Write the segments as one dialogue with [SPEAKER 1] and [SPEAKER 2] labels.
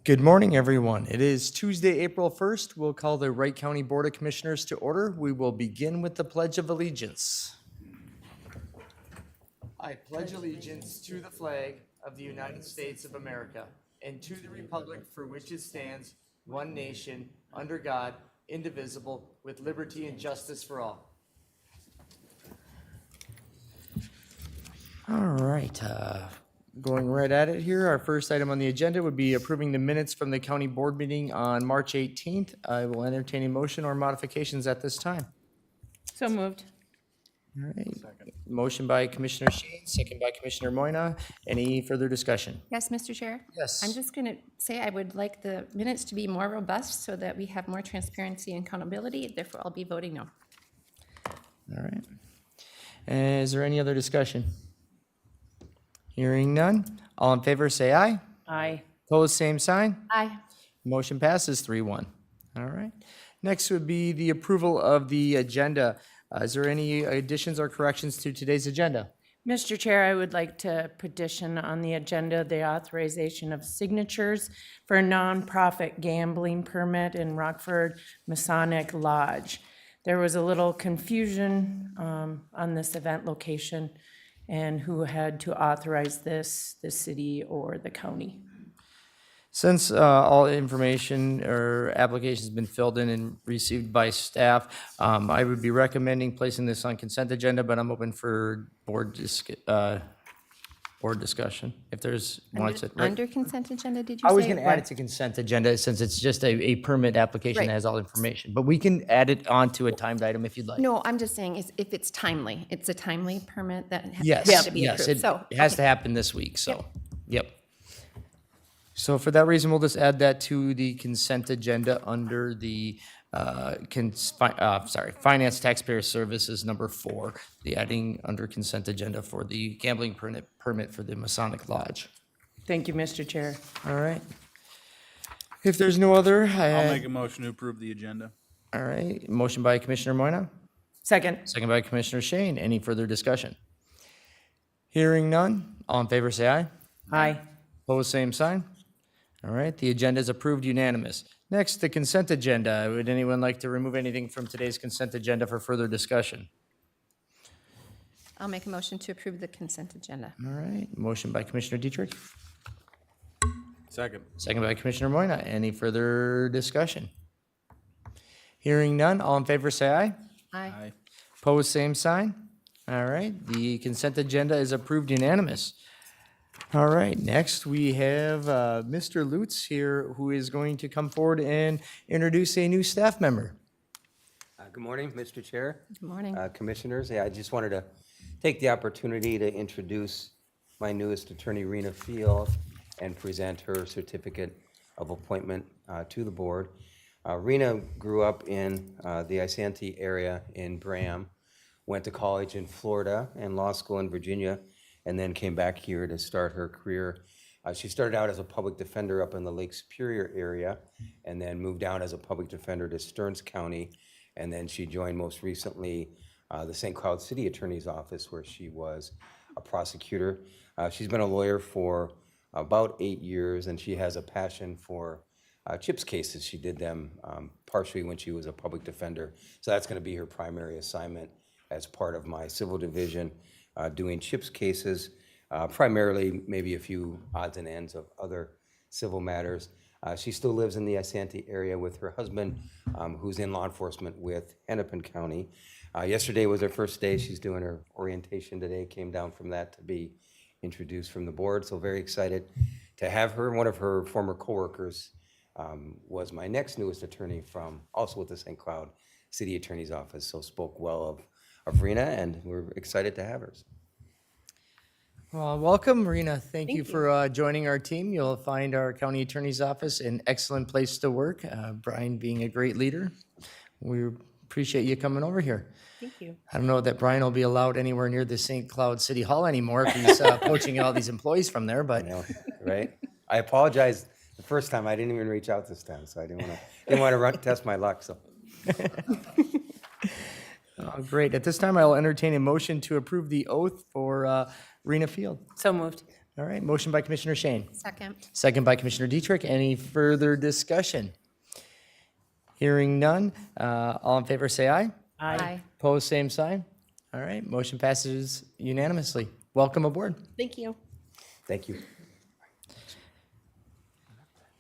[SPEAKER 1] Good morning, everyone. It is Tuesday, April 1st. We'll call the Wright County Board of Commissioners to order. We will begin with the Pledge of Allegiance. I pledge allegiance to the flag of the United States of America and to the republic for which it stands, one nation, under God, indivisible, with liberty and justice for all. All right, going right at it here. Our first item on the agenda would be approving the minutes from the county board meeting on March 18th. I will entertain a motion or modifications at this time.
[SPEAKER 2] So moved.
[SPEAKER 1] All right. Motion by Commissioner Shane, second by Commissioner Moyna. Any further discussion?
[SPEAKER 2] Yes, Mr. Chair?
[SPEAKER 1] Yes.
[SPEAKER 2] I'm just going to say I would like the minutes to be more robust so that we have more transparency and accountability. Therefore, I'll be voting no.
[SPEAKER 1] All right. Is there any other discussion? Hearing none. All in favor, say aye.
[SPEAKER 2] Aye.
[SPEAKER 1] Opposed, same sign.
[SPEAKER 2] Aye.
[SPEAKER 1] Motion passes 3-1. All right. Next would be the approval of the agenda. Is there any additions or corrections to today's agenda?
[SPEAKER 3] Mr. Chair, I would like to petition on the agenda the authorization of signatures for a nonprofit gambling permit in Rockford Masonic Lodge. There was a little confusion on this event location and who had to authorize this, the city or the county.
[SPEAKER 1] Since all information or applications have been filled in and received by staff, I would be recommending placing this on consent agenda, but I'm open for board discussion. If there's one.
[SPEAKER 2] Under consent agenda, did you say?
[SPEAKER 1] I was going to add it to consent agenda since it's just a permit application
[SPEAKER 2] Right.
[SPEAKER 1] that has all information. But we can add it onto a timed item if you'd like.
[SPEAKER 2] No, I'm just saying if it's timely. It's a timely permit that
[SPEAKER 1] Yes,
[SPEAKER 2] has to be
[SPEAKER 1] yes,
[SPEAKER 2] approved. So,
[SPEAKER 1] it has to happen this week, so, yep. So for that reason, we'll just add that to the consent agenda under the, Finance Taxpayer Services number 4, the adding under consent agenda for the gambling permit for the Masonic Lodge.
[SPEAKER 3] Thank you, Mr. Chair.
[SPEAKER 1] All right. If there's no other,
[SPEAKER 4] I'll make a motion to approve the agenda.
[SPEAKER 1] all right, motion by Commissioner Moyna,
[SPEAKER 3] Second.
[SPEAKER 1] second by Commissioner Shane. Any further discussion? Hearing none, all in favor say aye.
[SPEAKER 3] Aye.
[SPEAKER 1] Opposed, same sign. All right, the agenda is approved unanimous. Next, the consent agenda. Would anyone like to remove anything from today's consent agenda for further discussion?
[SPEAKER 2] I'll make a motion to approve the consent agenda.
[SPEAKER 1] All right, motion by Commissioner Dietrich,
[SPEAKER 4] Second.
[SPEAKER 1] second by Commissioner Moyna. Any further discussion? Hearing none, all in favor say aye.
[SPEAKER 2] Aye.
[SPEAKER 1] Opposed, same sign. All right, the consent agenda is approved unanimous. All right, next we have Mr. Lutz here, who is going to come forward and introduce a new staff member.
[SPEAKER 5] Good morning, Mr. Chair,
[SPEAKER 2] Good morning.
[SPEAKER 5] Commissioners. Yeah, I just wanted to take the opportunity to introduce my newest attorney, Rena Field, and present her certificate of appointment to the board. Rena grew up in the Isanti area in Bram, went to college in Florida and law school in Virginia, and then came back here to start her career. She started out as a public defender up in the Lake Superior area, and then moved down as a public defender to Stearns County, and then she joined most recently the St. Cloud City Attorney's Office, where she was a prosecutor. She's been a lawyer for about 8 years, and she has a passion for CHIPS cases. She did them partially when she was a public defender, so that's going to be her primary assignment as part of my civil division, doing CHIPS cases, primarily maybe a few odds and ends of other civil matters. She still lives in the Isanti area with her husband, who's in law enforcement with Hennepin County. Yesterday was her first day. She's doing her orientation today, came down from that to be introduced from the board, so very excited to have her. One of her former coworkers was my next newest attorney from, also with the St. Cloud City Attorney's Office, so spoke well of Rena, and we're excited to have her.
[SPEAKER 1] Well, welcome, Marina. Thank you for joining our team. You'll find our county attorney's office an excellent place to work. Brian being a great leader. We appreciate you coming over here.
[SPEAKER 3] Thank you.
[SPEAKER 1] I don't know that Brian will be allowed anywhere near the St. Cloud City Hall anymore if he's poaching all these employees from there, but
[SPEAKER 5] You know, right? I apologize. The first time I didn't even reach out this time, so I didn't want to test my luck. So
[SPEAKER 1] great. At this time, I'll entertain a motion to approve the oath for Rena Field.
[SPEAKER 3] So moved.
[SPEAKER 1] All right, motion by Commissioner Shane.
[SPEAKER 2] Second.
[SPEAKER 1] Second by Commissioner Dietrich. Any further discussion? Hearing none. All in favor, say aye.
[SPEAKER 2] Aye.
[SPEAKER 1] Opposed, same sign. All right, motion passes unanimously. Welcome aboard.
[SPEAKER 2] Thank you.
[SPEAKER 5] Thank you.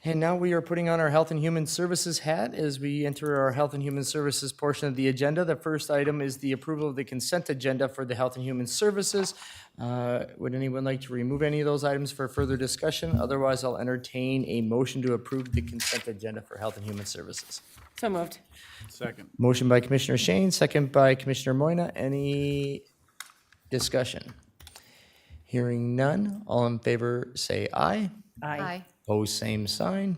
[SPEAKER 1] And now we are putting on our Health and Human Services hat as we enter our Health and Human Services portion of the agenda. The first item is the approval of the consent agenda for the Health and Human Services. Would anyone like to remove any of those items for further discussion? Otherwise, I'll entertain a motion to approve the consent agenda for Health and Human Services.
[SPEAKER 3] So moved.
[SPEAKER 4] Second.
[SPEAKER 1] Motion by Commissioner Shane, second by Commissioner Moyna. Any discussion? Hearing none. All in favor, say aye.
[SPEAKER 2] Aye.
[SPEAKER 1] Opposed, same sign.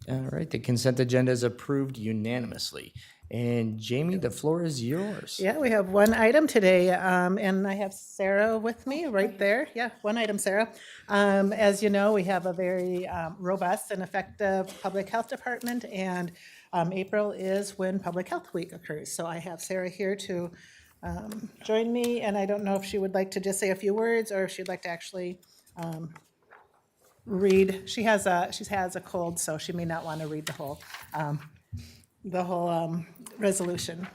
[SPEAKER 1] All right, the consent agenda is approved unanimously. And Jamie, the floor is yours.
[SPEAKER 6] Yeah, we have one item today, and I have Sarah with me right there. Yeah, one item, Sarah. As you know, we have a very robust and effective public health department, and April is when Public Health Week occurs. So I have Sarah here to join me, and I don't know if she would like to just say a few words or if she'd like to actually read. She has a cold, so she may not want to read the whole resolution.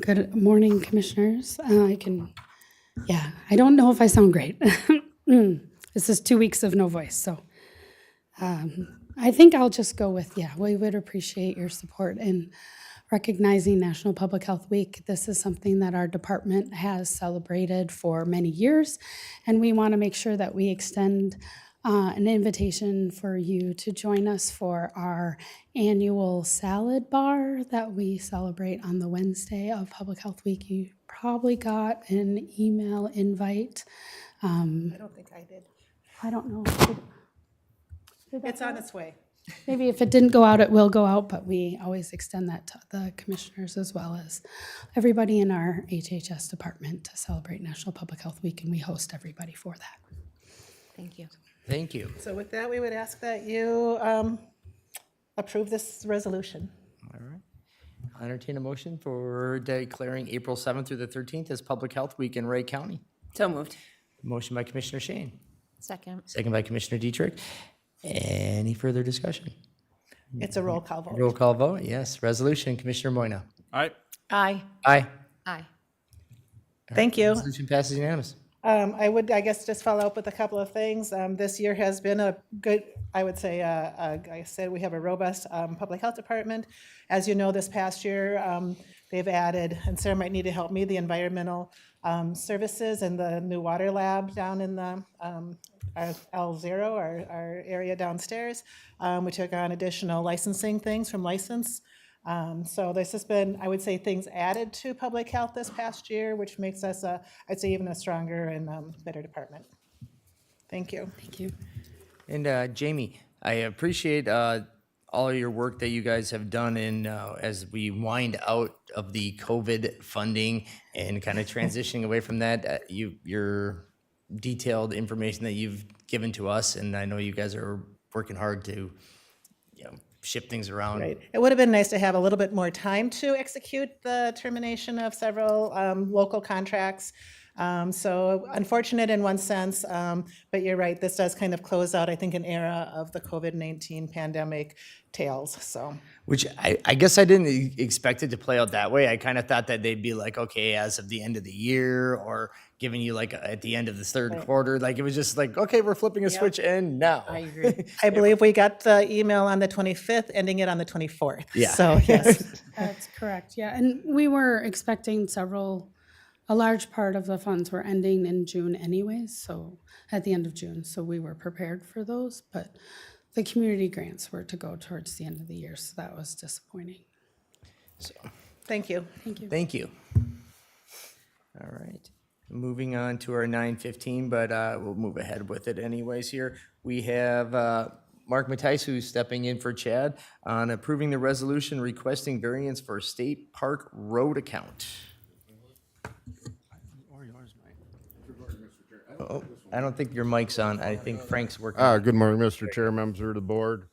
[SPEAKER 7] Good morning, Commissioners. I don't know if I sound great. This is 2 weeks of no voice, so I think I'll just go with, we would appreciate your support in recognizing National Public Health Week. This is something that our department has celebrated for many years, and we want to make sure that we extend an invitation for you to join us for our annual salad bar that we celebrate on the Wednesday of Public Health Week. You probably got an email invite.
[SPEAKER 6] I don't think I did.
[SPEAKER 7] I don't know. Did that
[SPEAKER 6] It's
[SPEAKER 7] go
[SPEAKER 6] on
[SPEAKER 7] out?
[SPEAKER 6] its way.
[SPEAKER 7] Maybe if it didn't go out, it will go out, but we always extend that to the commissioners as well as everybody in our HHS department to celebrate National Public Health Week, and we host everybody for that.
[SPEAKER 2] Thank you.
[SPEAKER 1] Thank you.
[SPEAKER 6] So with that, we would ask that you approve this resolution.
[SPEAKER 1] All right. I'll entertain a motion for declaring April 7th through the 13th as Public Health Week in Wright County.
[SPEAKER 3] So moved.
[SPEAKER 1] Motion by Commissioner Shane,
[SPEAKER 2] Second.
[SPEAKER 1] second by Commissioner Dietrich. Any further discussion?
[SPEAKER 6] It's a roll call vote.
[SPEAKER 1] Roll call vote, yes. Resolution, Commissioner Moyna.
[SPEAKER 4] Aye.
[SPEAKER 3] Aye.
[SPEAKER 1] Aye.
[SPEAKER 2] Aye.
[SPEAKER 6] Thank you.
[SPEAKER 1] Resolution passes unanimous.
[SPEAKER 6] I would, I guess, just follow up with a couple of things. This year has been a good, I would say, like I said, we have a robust public health department. As you know, this past year, they've added, and Sarah might need to help me, the environmental services and the new water lab down in the our L0, our area downstairs. We took on additional licensing things from license. So this has been, I would say, things added to public health this past year, which makes us, I'd say, even a stronger and better department. Thank you.
[SPEAKER 7] Thank you.
[SPEAKER 1] And Jamie, I appreciate all of your work that you guys have done in as we wind out of the COVID funding and kind of transitioning away from that. Your detailed information that you've given to us, and I know you guys are working hard to, shift things around.
[SPEAKER 6] Right. It would have been nice to have a little bit more time to execute the termination of several local contracts. So unfortunate in one sense, but you're right, this does kind of close out, I think, an era of the COVID-19 pandemic tales, so.
[SPEAKER 1] Which I guess I didn't expect it to play out that way. I kind of thought that they'd be like, okay, as of the end of the year, or giving you like at the end of the third quarter. Like it was just like, okay, we're flipping a switch and now.
[SPEAKER 3] I agree.
[SPEAKER 6] I believe we got the email on the 25th, ending it on the 24th.
[SPEAKER 1] Yeah.
[SPEAKER 6] So, yes.
[SPEAKER 7] That's correct, yeah. And we were expecting a large part of the funds were ending in June anyways, so at the end of June. So we were prepared for those, but the community grants were to go towards the end of the year, so that was disappointing.
[SPEAKER 1] So,
[SPEAKER 6] Thank you.
[SPEAKER 7] Thank you.
[SPEAKER 1] thank you. All right. Moving on to our 9:15, but we'll move ahead with it anyways here. We have Mark Mattice, who's stepping in for Chad on approving the resolution requesting variance for State Park Road account. Oh, I don't think your mic's on. I think Frank's working.
[SPEAKER 8] Good morning, Mr. Chair, members of the board.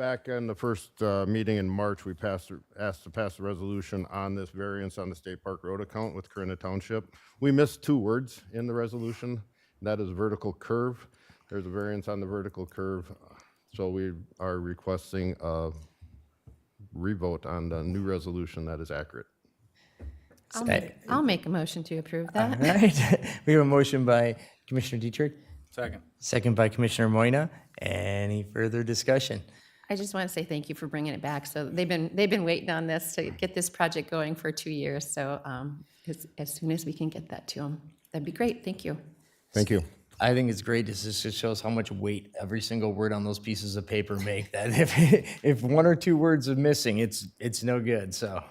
[SPEAKER 8] back in the first meeting in March, we asked to pass a resolution on this variance on the State Park Road account with Corinna Township. We missed 2 words in the resolution, and that is vertical curve. There's a variance on the vertical curve, so we are requesting a revote on the new resolution that is accurate.
[SPEAKER 2] I'll make a motion to approve
[SPEAKER 1] All
[SPEAKER 2] that.
[SPEAKER 1] right. We have a motion by Commissioner Dietrich,
[SPEAKER 4] Second.
[SPEAKER 1] second by Commissioner Moyna. Any further discussion?
[SPEAKER 2] I just want to say thank you for bringing it back. So they've been waiting on this to get this project going for 2 years. So as soon as we can get that to them, that'd be great. Thank you.
[SPEAKER 8] Thank you.
[SPEAKER 1] I think it's great. This just shows how much weight every single word on those pieces of paper make. That if 1 or 2 words are missing, it's no good. So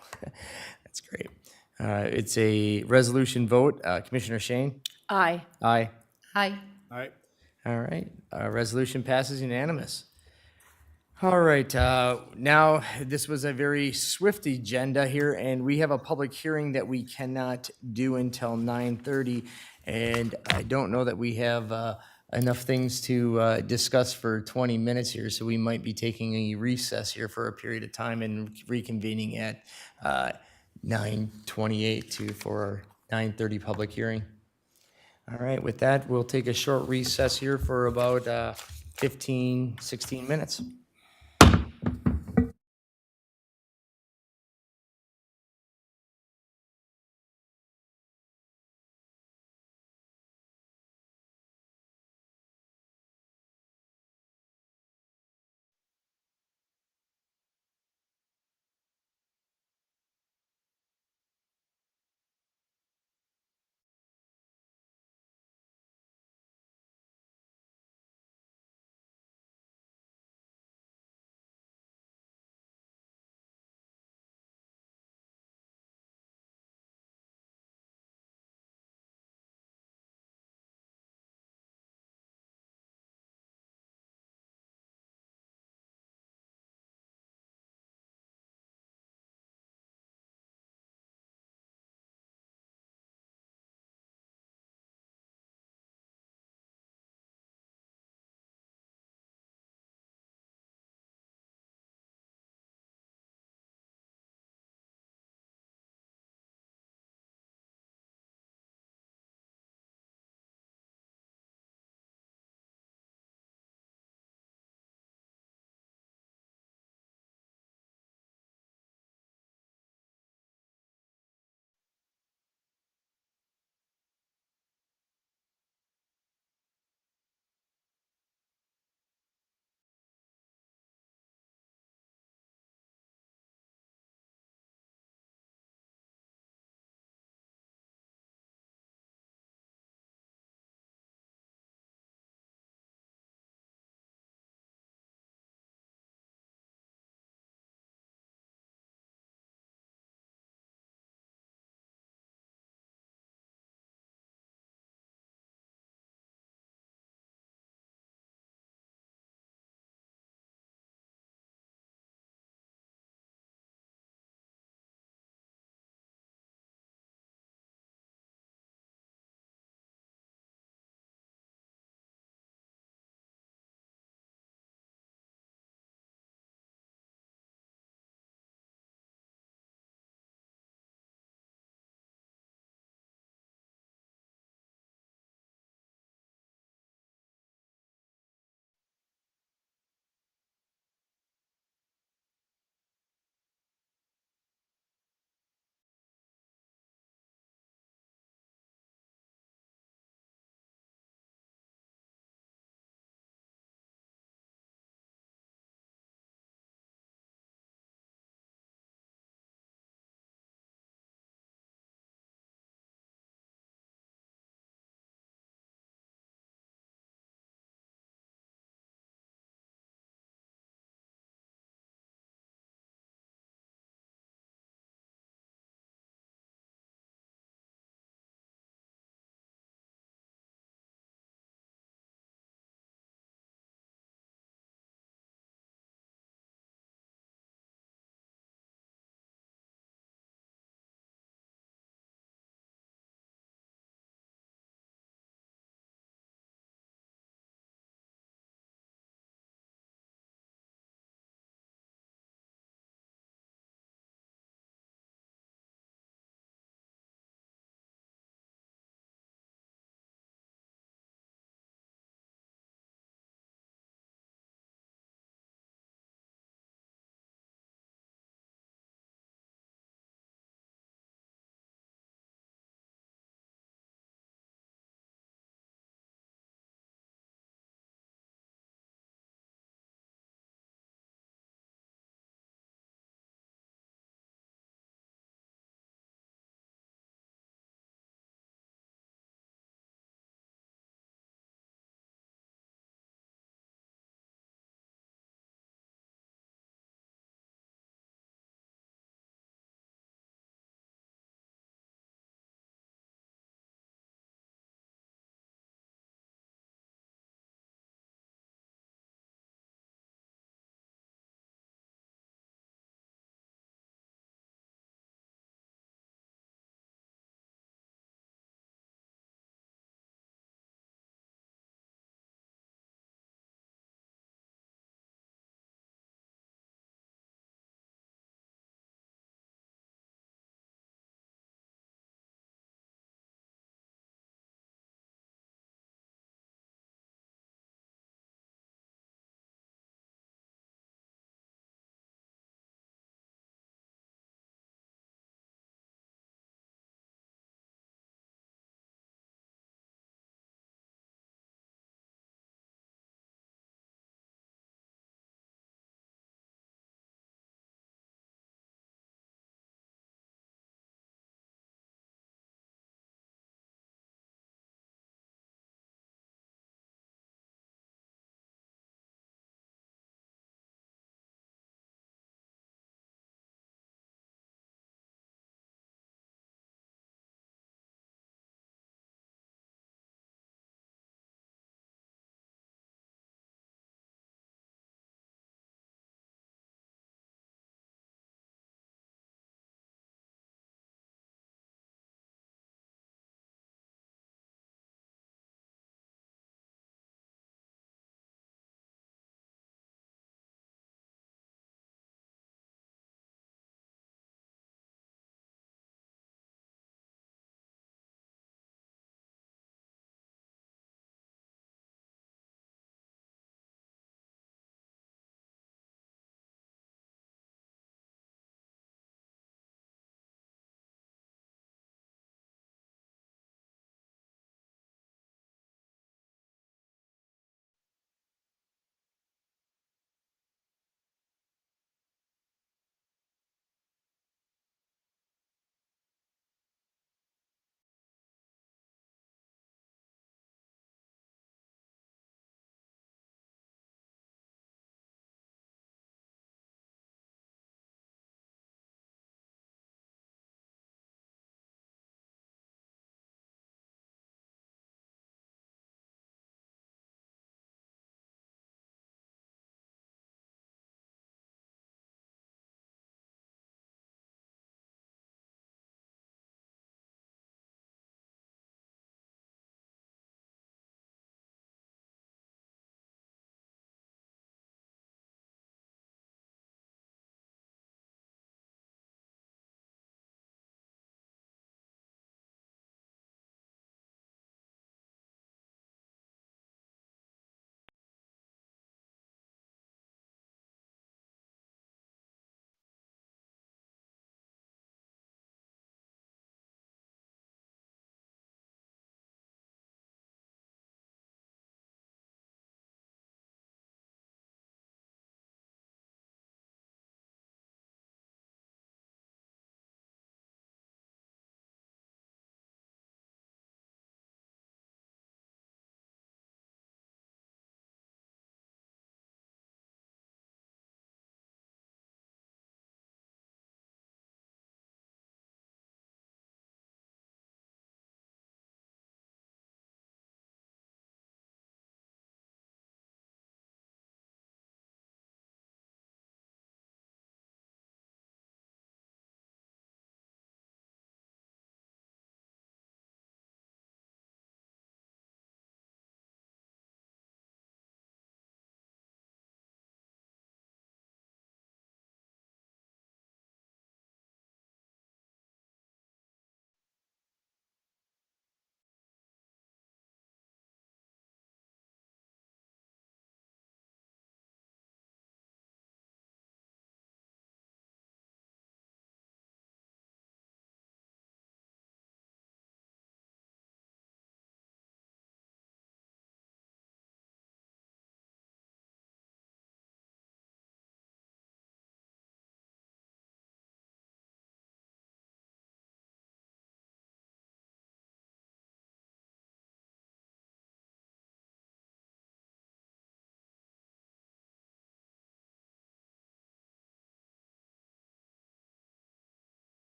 [SPEAKER 1] that's great. It's a resolution vote. Commissioner Shane?
[SPEAKER 3] Aye.
[SPEAKER 1] Aye.
[SPEAKER 2] Hi.
[SPEAKER 4] All right.
[SPEAKER 1] All right. Resolution passes unanimous. All right. Now, this was a very swift agenda here, and we have a public hearing that we cannot do until 9:30. And I don't know that we have enough things to discuss for 20 minutes here, so we might be taking a recess here for a period of time and reconvening at 9:28 for our 9:30 public hearing. All right, with that, we'll take a short recess here for about 15, 16 minutes.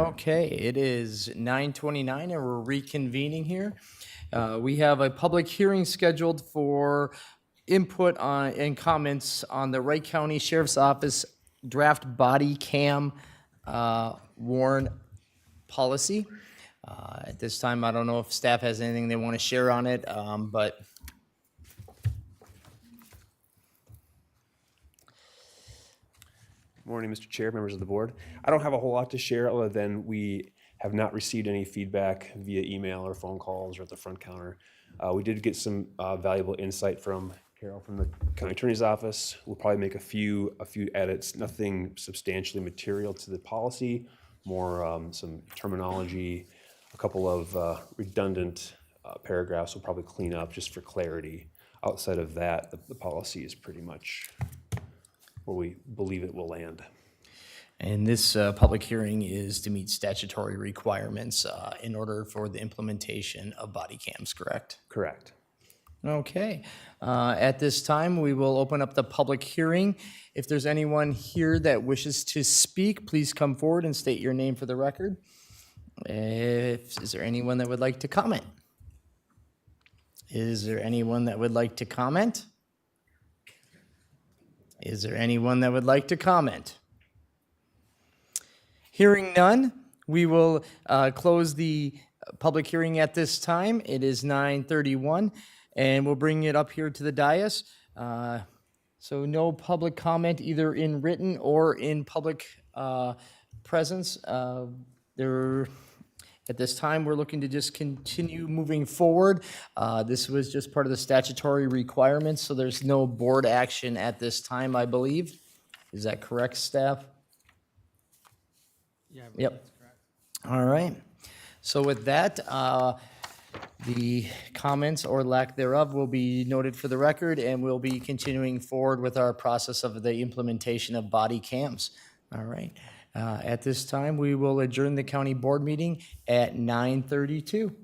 [SPEAKER 1] Okay, it is 9:29 and we're reconvening here. We have a public hearing scheduled for input on, and comments on the Wright County Sheriff's Office draft body cam warrant policy. At this time, I don't know if staff has anything they want to share on it, but
[SPEAKER 9] Morning, Mr. Chair, members of the board. I don't have a whole lot to share other than we have not received any feedback via email or phone calls or at the front counter. We did get some valuable insight from Carol from the county attorney's office. We'll probably make a few edits, nothing substantially material to the policy, more some terminology, a couple of redundant paragraphs we'll probably clean up just for clarity. Outside of that, the policy is pretty much where we believe it will land.
[SPEAKER 1] and this public hearing is to meet statutory requirements in order for the implementation of body cams, correct?
[SPEAKER 9] Correct.
[SPEAKER 1] Okay. At this time, we will open up the public hearing. If there's anyone here that wishes to speak, please come forward and state your name for the record. Is there anyone that would like to comment? Is there anyone that would like to comment? Is there anyone that would like to comment? Hearing none, we will close the public hearing at this time. It is 9:31, and we'll bring it up here to the dais. So no public comment either in written or in public presence. At this time, we're looking to just continue moving forward. This was just part of the statutory requirements, so there's no board action at this time, I believe. Is that correct, staff? Yeah. Yep. All right. So with that, the comments or lack thereof will be noted for the record, and we'll be continuing forward with our process of the implementation of body cams. All right. At this time, we will adjourn the county board meeting at 9:32.